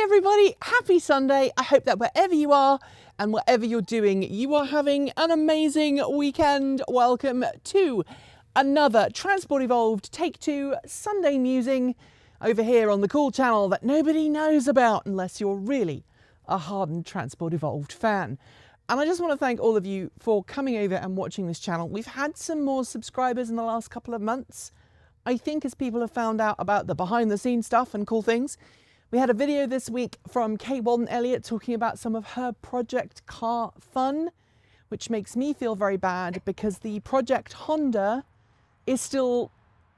Hey everybody, happy Sunday. I hope that wherever you are and whatever you're doing, you are having an amazing weekend. Welcome to another Transport Evolved Take 2 Sunday Musing over here on the cool channel that nobody knows about unless you're really a hardened Transport Evolved fan. And I just want to thank all of you for coming over and watching this channel. We've had some more subscribers in the last couple of months. I think as people have found out about the behind the scenes stuff and cool things. We had a video this week from Kate Walden-Elliott talking about some of her project car fun, which makes me feel very bad because the project Honda is still,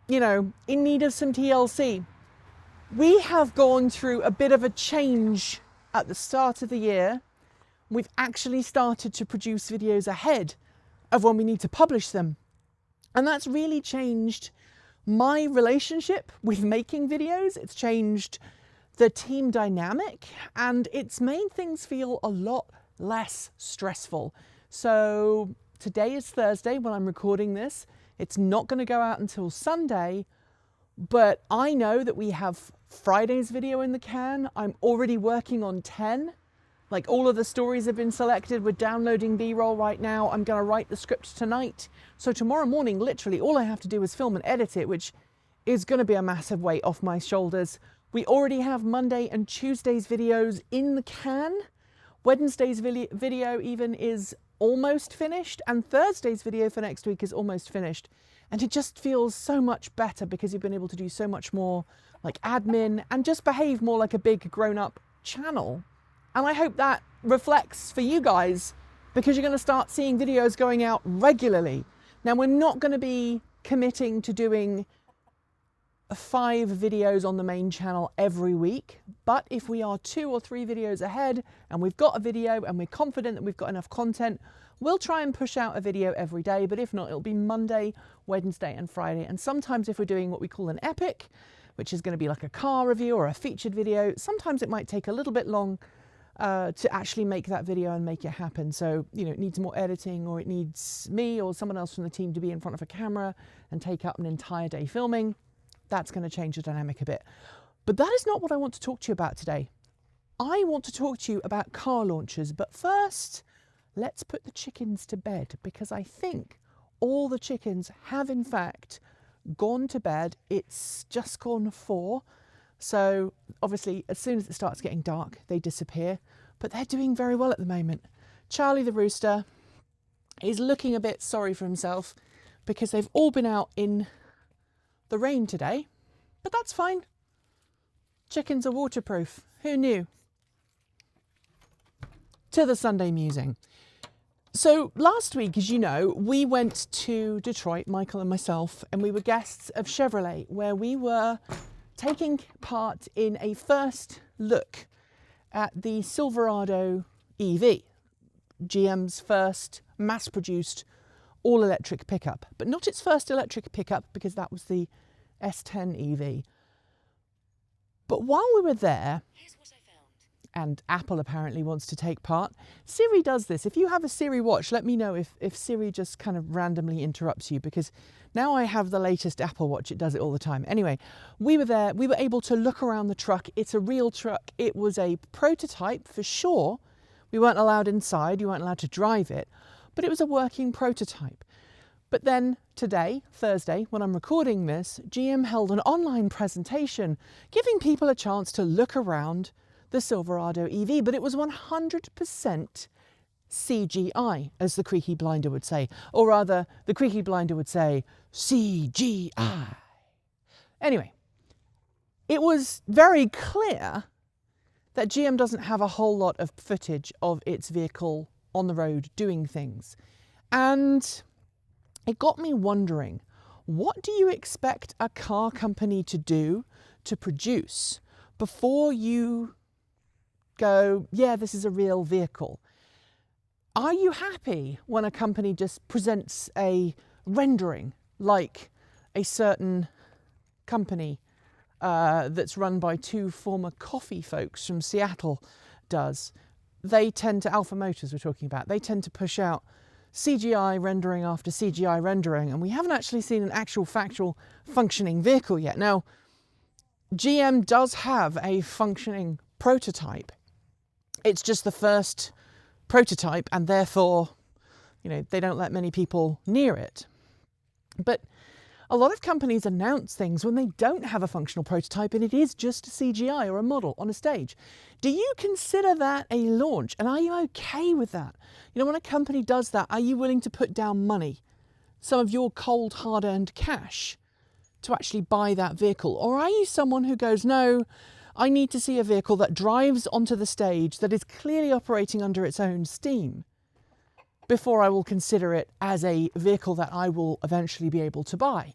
in need of some TLC. We have gone through a bit of a change at the start of the year. We've actually started to produce videos ahead of when we need to publish them. And that's really changed my relationship with making videos. It's changed the team dynamic, and it's made things feel a lot less stressful. So today is Thursday when I'm recording this. It's not going to go out until Sunday, but I know that we have Friday's video in the can. I'm already working on 10. Like, all of the stories have been selected. We're downloading B-roll right now. I'm going to write the script tonight. So tomorrow morning, literally, all I have to do is film and edit it, which is going to be a massive weight off my shoulders. We already have Monday and Tuesday's videos in the can. Wednesday's video even is almost finished, and Thursday's video for next week is almost finished. And it just feels so much better because you've been able to do so much more like admin and just behave more like a big grown-up channel. And I hope that reflects for you guys, because you're going to start seeing videos going out regularly. Now, we're not going to be committing to doing 5 videos on the main channel every week, but if we are 2 or 3 videos ahead and we've got a video and we're confident that we've got enough content, we'll try and push out a video every day. But if not, it'll be Monday, Wednesday and Friday. And sometimes if we're doing what we call an epic, which is going to be like a car review or a featured video, sometimes it might take a little bit long to actually make that video and make it happen. So, it needs more editing, or it needs me or someone else from the team to be in front of a camera and take up an entire day filming. That's going to change the dynamic a bit. But that is not what I want to talk to you about today. I want to talk to you about car launches. But first, let's put the chickens to bed, because I think all the chickens have in fact gone to bed. It's just gone 4. So obviously, as soon as it starts getting dark, they disappear. But they're doing very well at the moment. Charlie the rooster is looking a bit sorry for himself because they've all been out in the rain today, but that's fine. Chickens are waterproof. Who knew? To the Sunday musing. So last week, as you know, we went to Detroit, Michael and myself, and we were guests of Chevrolet, where we were taking part in a first look at the Silverado EV, GM's first mass-produced all-electric pickup, but not its first electric pickup, because that was the S10 EV. But while we were there, here's what I found. And Apple apparently wants to take part. Siri does this. If you have a Siri watch, let me know if Siri just kind of randomly interrupts you, because now I have the latest Apple Watch. It does it all the time. Anyway, we were there. We were able to look around the truck. It's a real truck. It was a prototype for sure. We weren't allowed inside. You weren't allowed to drive it, but it was a working prototype. But then today, Thursday, when I'm recording this, GM held an online presentation giving people a chance to look around the Silverado EV, but it was 100% CGI, as the Creaky Blinder would say. Or rather, the Creaky Blinder would say, CGI. Anyway, it was very clear that GM doesn't have a whole lot of footage of its vehicle on the road doing things. And it got me wondering, what do you expect a car company to do, to produce, before you go, yeah, this is a real vehicle? Are you happy when a company just presents a rendering like a certain company that's run by 2 former coffee folks from Seattle does? They tend to, Alpha Motors we're talking about, they tend to push out CGI rendering after CGI rendering, and we haven't actually seen an actual factual functioning vehicle yet. Now, GM does have a functioning prototype. It's just the first prototype, and therefore, they don't let many people near it. But a lot of companies announce things when they don't have a functional prototype and it is just a CGI or a model on a stage. Do you consider that a launch? And are you okay with that? When a company does that, are you willing to put down money, some of your cold, hard-earned cash, to actually buy that vehicle? Or are you someone who goes, no, I need to see a vehicle that drives onto the stage, that is clearly operating under its own steam, before I will consider it as a vehicle that I will eventually be able to buy?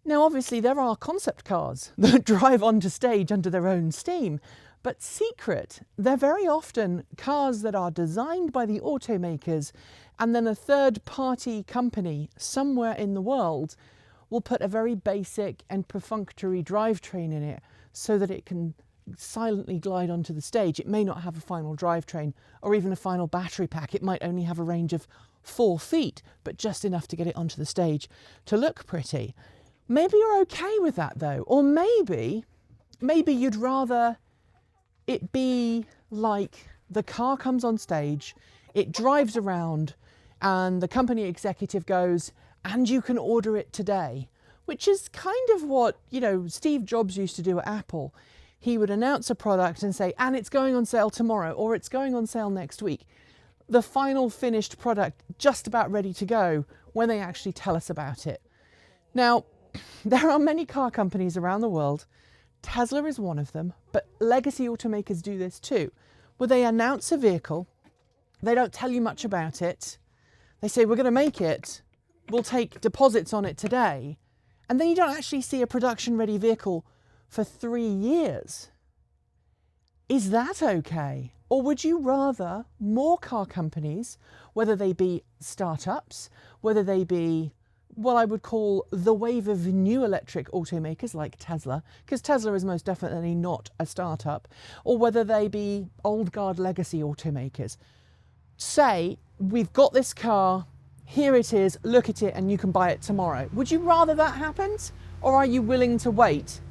Now, obviously, there are concept cars that drive onto stage under their own steam, but secret, they're very often cars that are designed by the automakers, and then a third-party company somewhere in the world will put a very basic and perfunctory drivetrain in it so that it can silently glide onto the stage. It may not have a final drivetrain or even a final battery pack. It might only have a range of 4 feet, but just enough to get it onto the stage to look pretty. Maybe you're okay with that though, or maybe you'd rather it be like the car comes on stage, it drives around, and the company executive goes, and you can order it today, which is kind of what, Steve Jobs used to do at Apple. He would announce a product and say, and it's going on sale tomorrow, or it's going on sale next week. The final finished product just about ready to go when they actually tell us about it. Now, there are many car companies around the world. Tesla is one of them, but legacy automakers do this too, where they announce a vehicle, they don't tell you much about it, they say, we're going to make it, we'll take deposits on it today, and then you don't actually see a production-ready vehicle for 3 years. Is that okay? Or would you rather more car companies, whether they be startups, whether they be what I would call the wave of new electric automakers like Tesla, because Tesla is most definitely not a startup, or whether they be old guard legacy automakers, say, we've got this car, here it is, look at it, and you can buy it tomorrow. Would you rather that happens? Or are you willing to wait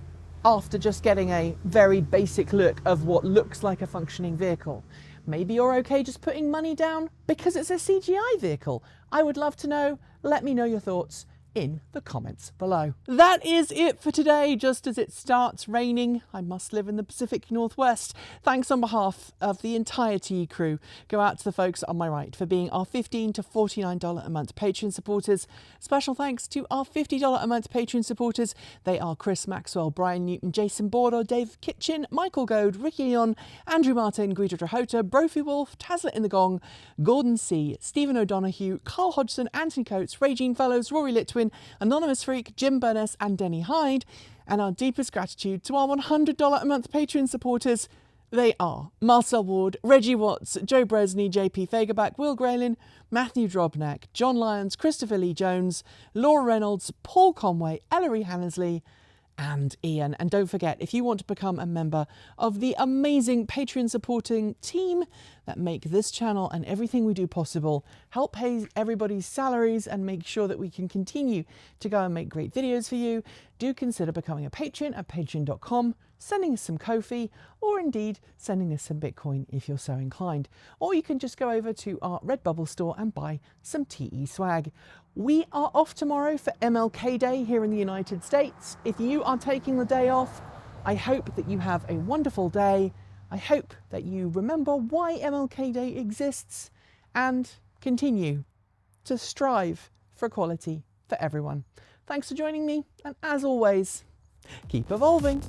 after just getting a very basic look of what looks like a functioning vehicle? Maybe you're okay just putting money down because it's a CGI vehicle. I would love to know. Let me know your thoughts in the comments below. That is it for today. Just as it starts raining, I must live in the Pacific Northwest. Thanks on behalf of the entire TE crew go out to the folks on my right for being our $15 to $49 a month Patreon supporters. Special thanks to our $50 a month Patreon supporters. They are Chris Maxwell, Brian Newton, Jason Border, Dave Kitchen, Michael Goad, Ricky Leon, Andrew Martin, Guido Drahota, Brophy Wolf, Taslet in the Gong, Gordon C, Stephen O'Donoghue, Carl Hodgson, Anthony Coates, Regine Fellows, Rory Litwin, Anonymous Freak, Jim Burness and Denny Hyde. And our deepest gratitude to our $100 a month Patreon supporters. They are Marcel Ward, Reggie Watts, Joe Bresney, JP Fagerback, Will Graylin, Matthew Drobnak, John Lyons, Christopher Lee Jones, Laura Reynolds, Paul Conway, Ellery Hannesley and Ian. And don't forget, if you want to become a member of the amazing Patreon supporting team that make this channel and everything we do possible, help pay everybody's salaries and make sure that we can continue to go and make great videos for you, do consider becoming a patron at patreon.com, sending us some Ko-fi, or indeed sending us some Bitcoin if you're so inclined. Or you can just go over to our Redbubble store and buy some TE swag. We are off tomorrow for MLK Day here in the United States. If you are taking the day off, I hope that you have a wonderful day. I hope that you remember why MLK Day exists and continue to strive for equality for everyone. Thanks for joining me, and as always, keep evolving.